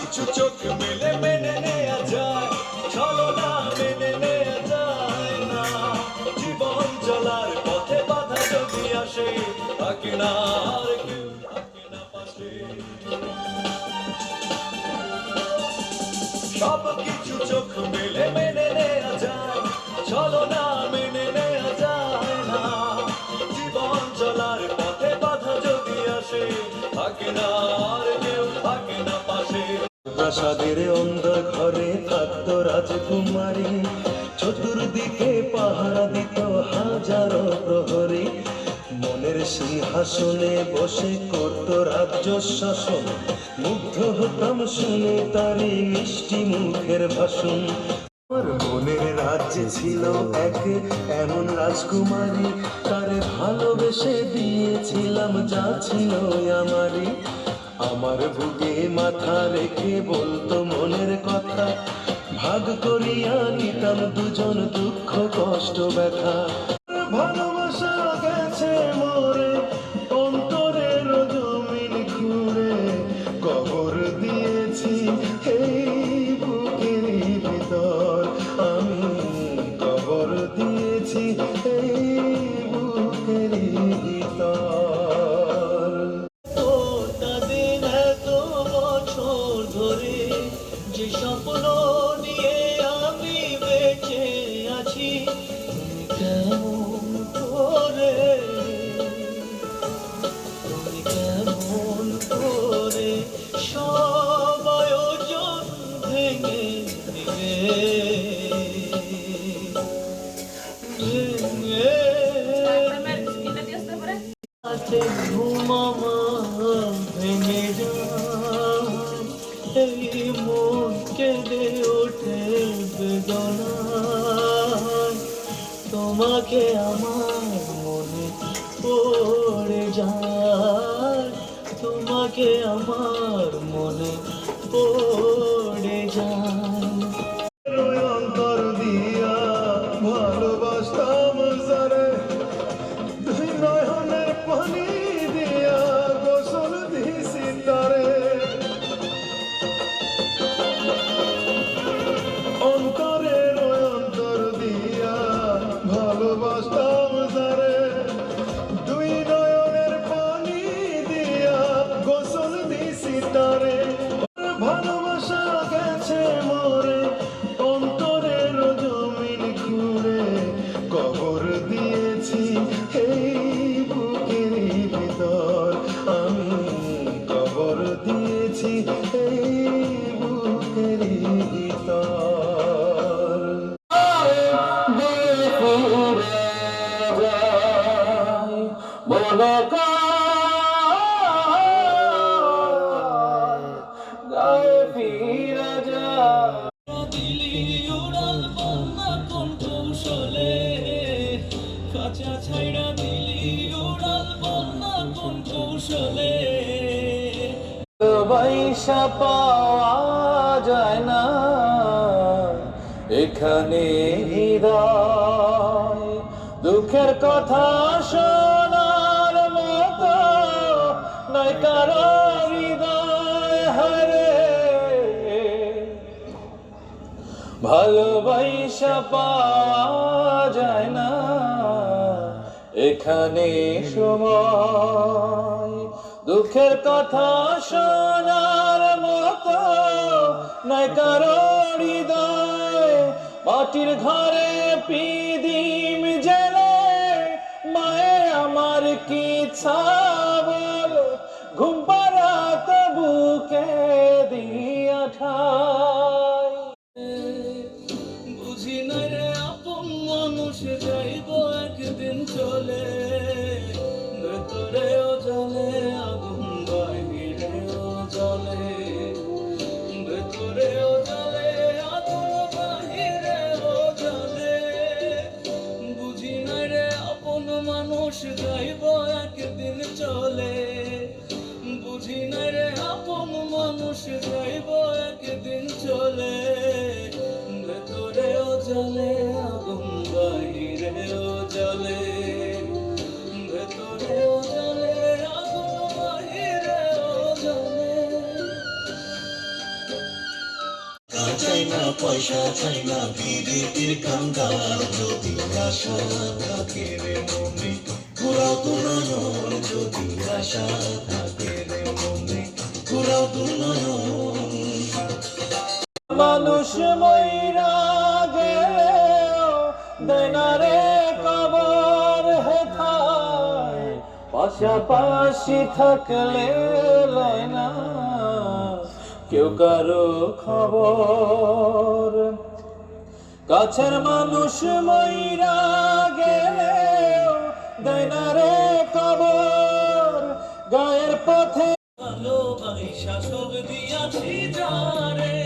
কিছু চোখ মেলে মেনে নেওয়া যায়, ছলনা মেনে নেওয়া যায় না। জীবন চলার পথে বাধা যদি আসে, থাকে না আর কেউ, থাকে না পাশে। সব কিছু চোখ মেলে মেনে নেওয়া যায়, ছলনা মেনে নেওয়া যায় না। জীবন চলার পথে বাধা যদি আসে, থাকে না আর কেউ, থাকে না পাশে। প্রাসাদের অন্ধকারে থাকতো রাজকুমারী, চতুর্দিকে পাহারা দিত হাজারো প্রহরী। মনের সিংহাসনে বসে করত রাজ্য শাসন, মুগ্ধ হতাম শুনে তারি মিষ্টি মুখের ভাষণ। আমার মনের রাজ্যে ছিল এক এমন রাজকুমারী, তারে ভালোবেসে দিয়েছিলাম যা ছিল আমারই। আমার বুকে মাথা রেখে বলতো মনের কথা, ভাগ করিয়া নিতাম দুজন দুঃখ কষ্ট ব্যথা। ভালোবাসা গেছে মরে অন্তরের জমিন খুঁড়ে, কবর দিয়েছি এই বুকের ভিতর, আমি কবর দিয়েছি এই বুকের ভিতর। দিন এত বছর ধরে যে স্বপ্ন নিয়ে আমি বেঁচে আছি, কেমন করে, কেমন করে সব আয়োজন ভেঙে দিলে, ঘুম আমার ভেঙে যায়, এই মন কেঁদে ওঠে বেদনায়। তোমাকে আমার মনে পড়ে যায়, তোমাকে আমার মনে পড়ে যায়। অন্তর দিয়া ভালোবাসতাম যারে, দুই নয়নের পানি দিয়া গোসল দিছি তারে। অন্তরের অন্তর দিয়া ভালোবাসতাম যারে, দুই নয়নের পানি দিয়া গোসল দিছি তারে। ভালোবাসা গেছে মরে অন্তরের জমিন খুঁড়ে, কবর দিয়েছি এই বুকের ভিতর, আমি কবর দিয়েছি এই বুকের ভিতর। বলো গায়ে ফিরে যায়, দিলি উড়াল বন্যা কোন কৌশলে, কাঁচা ছাইড়া দিলি উড়াল বন্যা কোন কৌশলে। ভালোবাসা পাওয়া যায় না এখানে হৃদয়, দুঃখের কথা শোনার মতো নয় কারো হৃদয়। হারে ভালোবাসা পাওয়া যায় না এখানে সময়, দুঃখের কথা শোনার মতো নয় কারো হৃদয়। মাটির ঘরে পিদিম জেলে মায়ে আমার কি ছাবল, ঘুম পাড়াত বুকে দিয়া ঠাই। বুঝি না রে আপন মানুষ যাইব একদিন চলে, ভেতরেও জলে আগুন বাহিরেও জলে, ভেতরেও জলে আগুন বাহিরেও জলে। বুঝি না রে আপন মানুষ যাইব একদিন চলে, বুঝি না রে আপন মানুষ যাইব একদিন চলে। চাই না, পয়সা চাই না, বিদেটির কাঙ্গাল। যদি আশা থাকে রে মনে, ঘুরাও দু নয়ন। যদি আশা থাকে রে মনে, ঘুরাও দু নয়ন। মানুষ মইরা গেলেও দেয় না রে কবর হেথায়, পাশাপাশি থাকলে লয় না কেউ কারো খবর। কাছের মানুষ মইরা গেলেও দেয় না রে খবর, গায়ের পথে ভালোবাসা সব দিয়াছি যারে,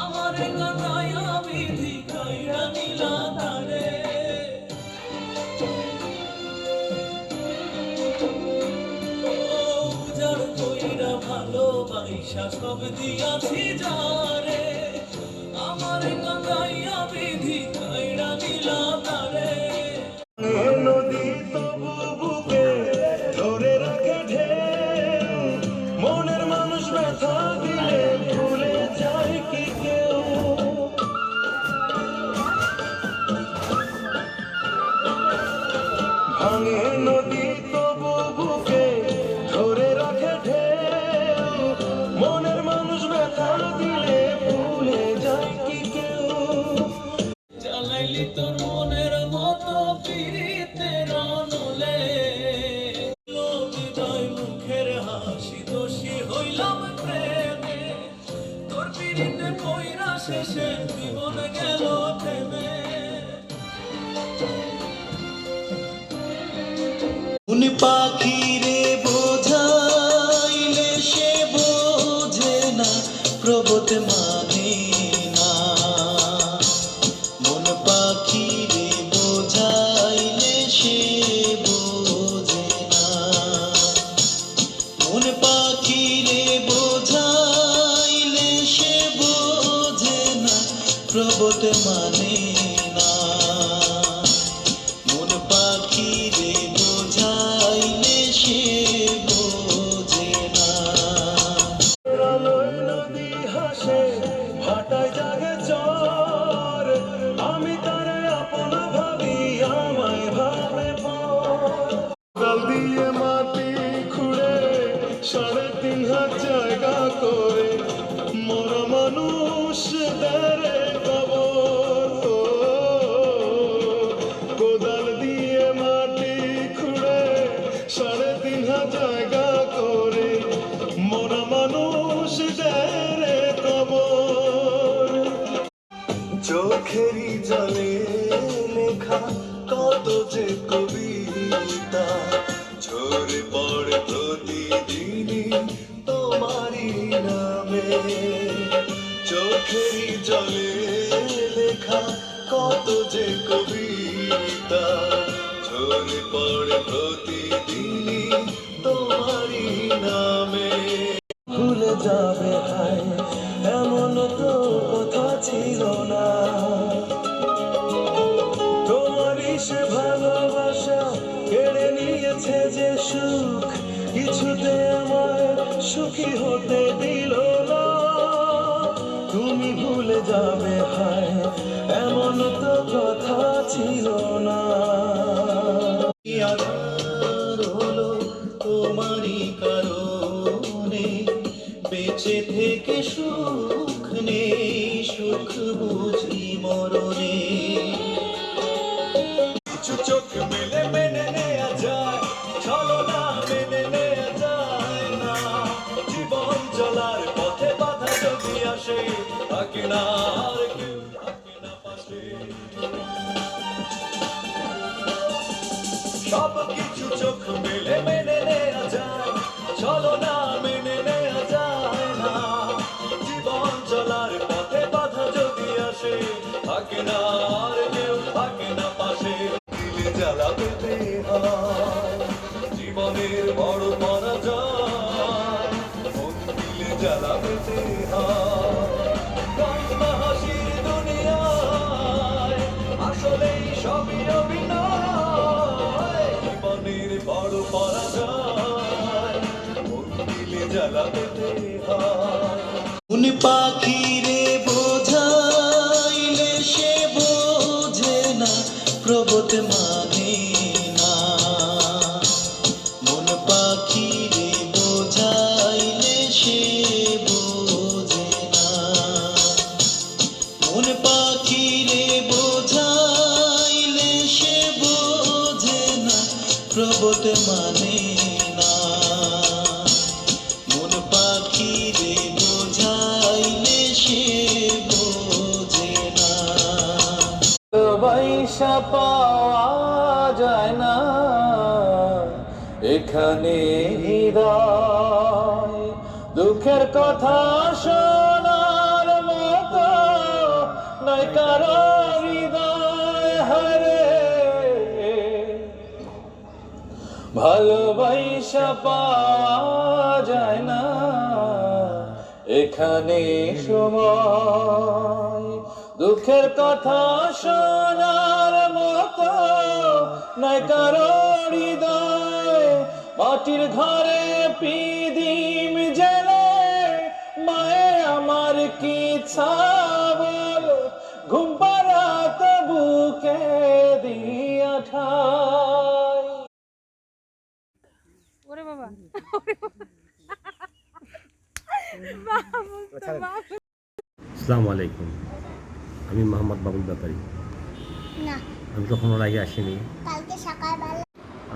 আমার কানায়া বিধি কাইরা নিলা তারে। যার কইরা ভালোবাসা সব দিয়াছি যারে, আমার কানায়া বিধি কাইরা নিলা তারে। নদী তবু বুকে ধরে রাখে ঢেউ, মনের মানুষ ব্যথা দিলে ভুলে যায় কি কেউ। ভাঙে নদী তবু বুকে ধরে রাখে ঢেউ, মনের মানুষ ব্যথা দিলে ভুলে যায় কি কেউ। জ্বালাইলি তোর মনের মতো পিরিতের নলে, বিদায় মুখের হাসি দোষী হইলাম প্রেমে, তোর পিরিতে কইরা শেষে জীবন গেল থেমে। কোন পাখি রে বোঝাইলে সে বোঝে না, প্রবোধ মানে না। মন পাখি রে বোঝাইলে সে বোঝে না, মন পাখি রে বোঝাইলে সে বোঝে না, প্রবোধ মানে না। মন পাখি রে বোঝাইলে সে বোঝে না। আলোয় নদী হাসে, ভাটায় জাগে চর, আমি তারে আপন ভাবি, আমায় ভাবে পর। কাল দিয়ে মাটি খুঁড়ে ৩.৫ জায়গা করে, মরা মানুষ দেরে কবর। কোদাল দিয়ে মাটি খুঁড়ে ৩.৫ জায়গা করে, মরা মানুষ দেরে কবর। চোখেরই জলে লেখা কত যে কবিতা, ঝরে পড়ে প্রতিদিনই তোমারই নামে। চোখেরই জলে লেখা কত যে কবিতা, ঝরে পড়ে প্রতিদিনই তোমারই নামে। ভুলে যাবে হায় এমন তো কথা ছিল না, তোমারই সে ভালোবাসা কেড়ে নিয়েছে যে সুখ, কিছুতে আমায় সুখী হতে দিল না। তুমি ভুলে যাবে হায় এমন তো কথা ছিল না। আধার হলো তোমারই কারণে, বেঁচে থেকে সুখ নেই, সুখ বুঝি মরণে। কিছু চোখ মেলে মেনে নেয়া যায়, ছলনা মেনে নেয়া যায় না। জীবন চলার পথে বাধা যদি আসে, থাকে না আর কেউ, থাকে না পাশে। সব কিছু চোখ মেলে মেনে নেয়া যায়, ছলনা মেনে নেয়া যায় না। জীবন চলার পথে বাধা যদি আসে, থাকে না আর কেউ, থাকে না পাশে। দিলে জ্বালা পেতে হয় জীবনের বড় পরাজয়, মন দিলে জ্বালা পেতে হয়। কান্না হাসির দুনিয়ায় আসলেই সবই অভিনয়, জীবনের বড় পরাজয়, মন দিলে জ্বালা পেতে হয়। কোন পাখি রে পাওয়া যায় না এখানে হৃদয় দুঃখের কথা শোনার মতো নয় কারো হৃদয় হারে ভালোবাসা পাওয়া যায় না এখানে সময় দুঃখের কথা শোনার মতো নয় কারো হৃদয় মাটির ঘরে পিদিম জেলে মায়ে আমার কি ছাবল ঘুম পাড়াত বুকে দিয়া ঠাই। ওরে বাবা আসসালামু আলাইকুম, আমি মোহাম্মদ বাবুল ব্যাপারী। না আমি কখনো আগে আসিনি। কালকে সকালবেলা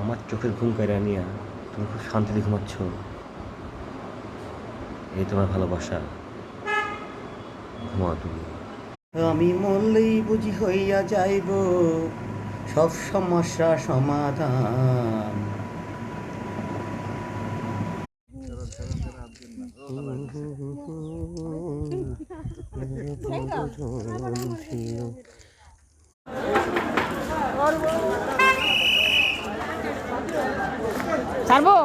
আমার চোখের ঘুম কেড়ে নিয়ে তুমি খুব শান্তিতে ঘুমাচ্ছ, এই তোমার ভালোবাসা। ঘুমাও তুমি। আমি মরলেই বুঝি হইয়া যাইব সব সমস্যা সমাধান। ছাড়বো।